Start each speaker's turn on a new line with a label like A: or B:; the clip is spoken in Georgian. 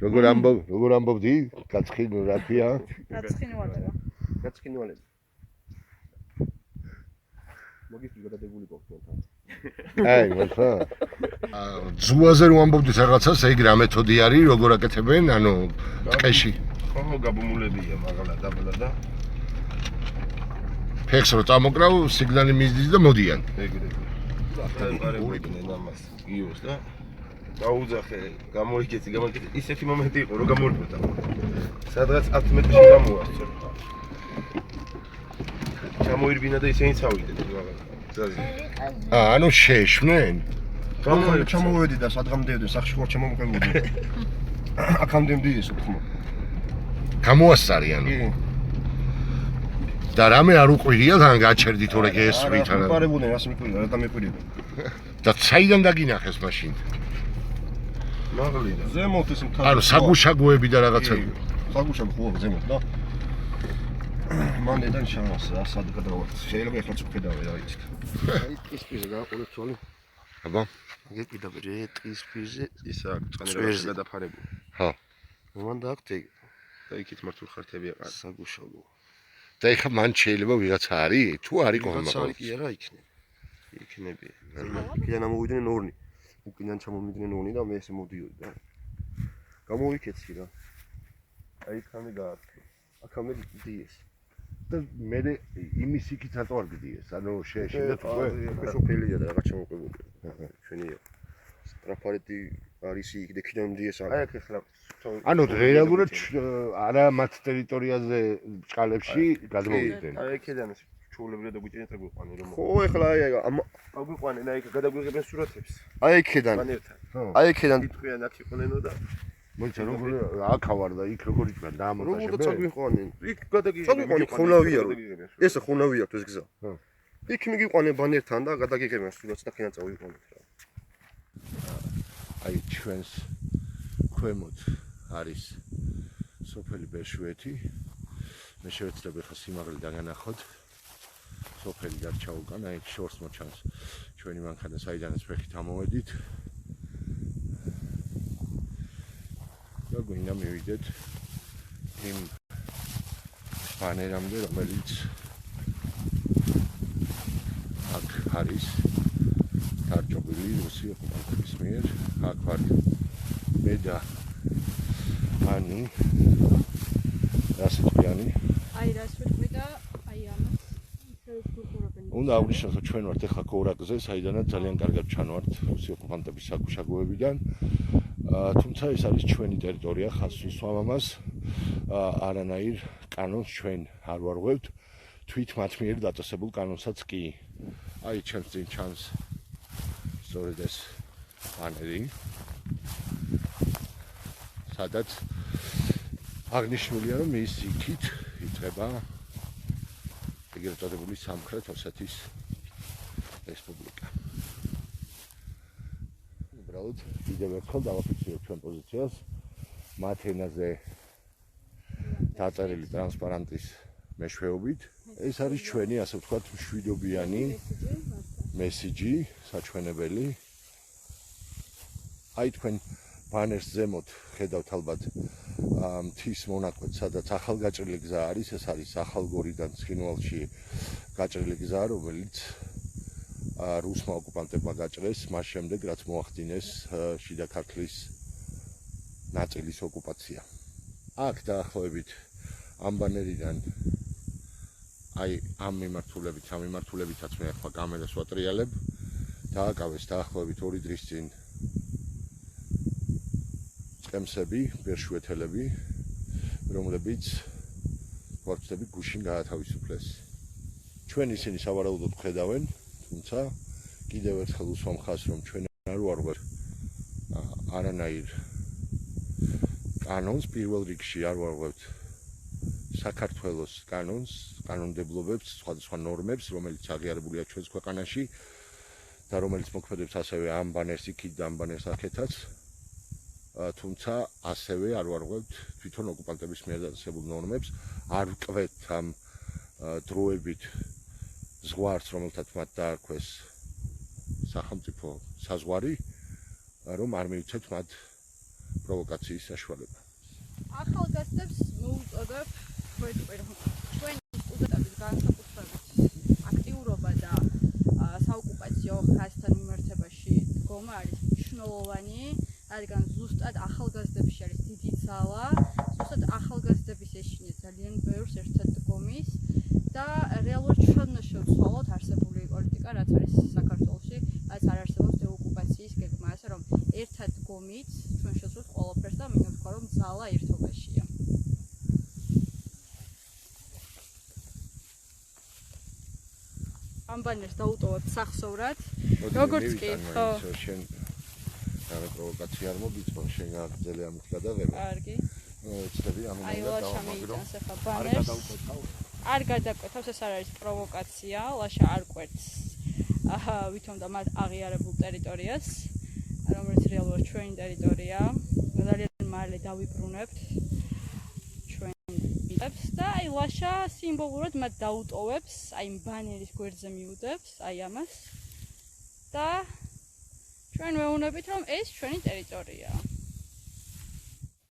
A: როგორ ამბობდი? გაცხინო რა ქვია?
B: გაცხინვალება.
C: გაცხინვალება. მოგიწვი გადადებული გქონდა.
A: აი, მოხდა. ზუაზე რომ ამბობდით რაღაცას, ეგ რა მეთოდი არის, როგორ აკეთებენ, ანუ ტყეში.
C: ხო, გაბმულებია მაგალა დაბლა და
A: ფეხს რო წამოკრავ, სიგნალი მისდის და მოდიან.
C: ეგრე. პარებოდნენ ამას გიოს და გაუძახე, გამოიქეცი, ისეთი მომენტი იყო, რომ გამორბოდა. სადღაც 10 მეტრში გამოასწორ. ჩამოირბინა და ისინი წავიდნენ მაგალითად.
A: ანუ შეშმნენ?
C: ჩამოვედი და სადღამდე სახში ხარ ჩამომყევოდი. აქამდე მდიეს ხომ.
A: გამოასწარიან. და რამე არ უყვირია თან გაჩერდით ორე გესვით ან
C: პარებოდნენ ასე მიყვირდა, რა დამეყვირდა.
A: და საიდან დაგინახეს მაშინ?
C: მაგალითად, ზემოთ ეს მთაზე.
A: ანუ საგუშაგოები და რაღაცები.
C: საგუშაგო ხო ზემოთ და მანდიდან შანს ასად გადავალ. შეიძლება ეხლა წუქედავე რა იცით. აი ის პირზე გააყოლეთ თვალი.
A: აბა,
C: ეგ კიდევ რეტყის პირზე ისა წვერზე გადაფარებული.
A: ხო.
C: მომანდა აქ და იქით მართულ ხართები აყარ საგუშაგო.
A: და ეხა მან შეიძლება ვიღაცა არის? თუ არის
C: ვიღაცა
A: කොහොმද?
C: არის კი არა იქნება. იქნება. იქიდან ამოვიდნენ ორნი. უკიდან ჩამომიდნენ ორნი და მე ესე მოვდიოდი და გამოვიქეცი რა. აი იქამდე გაარკვე. აქამდე დიეს.
A: და მე იმის იქით რატო არ გდიეს? ანუ შეეშინდათ უკვე?
C: სოფელია და რაღაც ჩამოყებული. ჩვენია. სტრაფარეთი არის იქ და იქიდან დიეს არა. აი აქ ეხლა
A: ანუ რეალურად არა მათ ტერიტორიაზე ბჭყალებში გადმოვიდნენ.
C: აი აქედან ჩაულებრია და გვიჭერენ წაგვიყვანე რომ ხო ეხლა აი აგვიყვანენ აი გადაგვიღებენ სურათებს აი აქედან აი აქედან იტყვიან აქ იყვნენო და
A: მოიცა როგორ აქ ავარ და იქ როგორ იყვნენ დაამონტაჟებენ
C: როგორ წაგვიყვანენ იქ გადაგიღებენ ხონავია რომ ესა ხონავია აქვს ეს გზა იქ მიგიყვანენ ბანერთან და გადაგიღებენ სურათს და ხიდან წავიყვანეთ რა
A: აი ჩვენს ქვემოთ არის სოფელი ბერშვეთი მე შევეცდები ხა სიმაღლე დაგანახოთ სოფელი დარჩა უკან აი შორს მოჩანს ჩვენი მანქანა საიდანაც ფეხით ამოვედით და გვინდა მივიდეთ იმ ბანერამდე რომელიც აქ არის დარჩობილი რუსი ოკუპანტების მიერ აქ ვარ მე და ანი რასიტყვიანი
B: აი რას ვიტყვი და აი ამას
A: უნდა აღვნიშნოთ რომ ჩვენ ვართ ახლა კორაკზე საიდანაც ძალიან კარგად ჩანვართ რუსი ოკუპანტების საგუშაგოებიდან თუმცა ეს არის ჩვენი ტერიტორია ხაზს ვისვამ ამას არანაირ კანონს ჩვენ არ ვარღვევთ თვით მათ მიერ დაწესებულ კანონსაც კი აი ჩემს წინ ჩანს სწორედ ეს ბანერი სადაც აღნიშნულია რომ ის იქით იწყება ეგრეთ წოდებული სამხრეთ ოსეთის რესპუბლიკა. უბრალოდ კიდევ ერთხელ დავაფიქსირებ ჩვენ პოზიციას მათ ენაზე დაწერილი ტრანსპარანტის მეშვეობით. ეს არის ჩვენი ასე ვთქვათ მშვიდობიანი მესიჯი, საჩვენებელი. აი თქვენ ბანერს ზემოთ ხედავთ ალბათ მთის მონაკვეთ, სადაც ახალგაჭრილი გზა არის, ეს არის ახალგორიდან ცხინვალში გაჭრილი გზა, რომელიც რუსმა ოკუპანტებმა გაჭრეს, მას შემდეგ რაც მოახდინეს შიდა ქართლის ნაწილის ოკუპაცია. აქ დაახლოებით ამ ბანერიდან აი ამ მიმართულებითაც მე ახლა კამერას ვატრიალებ, დააკავეს დაახლოებით 2 დღის წინ წემსები, ბერშვეთელები, რომლებიც ვარცხნები გუშინ გაათავისუფლეს. ჩვენ ისინი სავარაუდოდ ხედავენ, თუმცა კიდევ ერთხელ უსვამ ხაზს, რომ ჩვენ არ ვარღვევთ არანაირ კანონს, პირველ რიგში არ ვარღვევთ საქართველოს კანონს, კანონმდებლობებს, სხვადასხვა ნორმებს, რომელიც აღიარებულია ჩვენს ქვეყანაში და რომელიც მოქმედებს ასევე ამ ბანერს იქით და ამ ბანერს აქეთაც. თუმცა ასევე არ ვარღვევთ თვითონ ოკუპანტების მიერ დაწესებულ ნორმებს, არ ვკვეთ ამ დროებით ზღვარს, რომელთაც მათ დაარქვეს სახელმწიფო საზღვარი, რომ არ მივცეთ მათ პროვოკაციის საშუალება.
B: ახალგაზრდებს მოუწოდებ ჩვენ სტუდენტების განსაკუთრებით აქტიურობა და საოკუპაციო ხაზთან მიმართებაში დგომა არის მნიშვნელოვანი, რადგან ზუსტად ახალგაზრდებში არის დიდი ძალა, ზუსტად ახალგაზრდების ეშინია ძალიან ბევრს ერთად დგომის და რეალურად ჩვენ უნდა შევცვალოთ არსებული პოლიტიკა, რაც არის საქართველოში, რაც არ არსებობს დეოკუპაციის გეგმა, ასე რომ ერთად დგომით ჩვენ შევცვალოთ ყველაფერს და მინდა ვთქვა, რომ ძალა ერთობაშია. ამ ბანერს დაუტოვებთ სახსოვრად. როგორც კი, ხო.
A: შენ რა პროვოკაცია არ მოგიწვა, შენ გაგრძელე ამით გადაღება.
B: კარგი.
A: ვეცდები ამ
B: აი,
A: უნდა
B: ლაშა
A: დავამაგრო.
B: მიიტანს ახლა ბანერს. არ გადაკვეთავს, ეს არ არის პროვოკაცია, ლაშა არ კვეთს. ვითომ და მათ აღიარებულ ტერიტორიას, რომელიც რეალურად ჩვენი ტერიტორიაა. ძალიან მალე დავიბრუნებთ ჩვენ ბილებს და აი ლაშა სიმბოლურად მათ დაუტოვებს, აი ბანერის გვერდზე მიუდებს, აი ამას. და ჩვენ ვეუბნებით, რომ ეს ჩვენი ტერიტორიაა.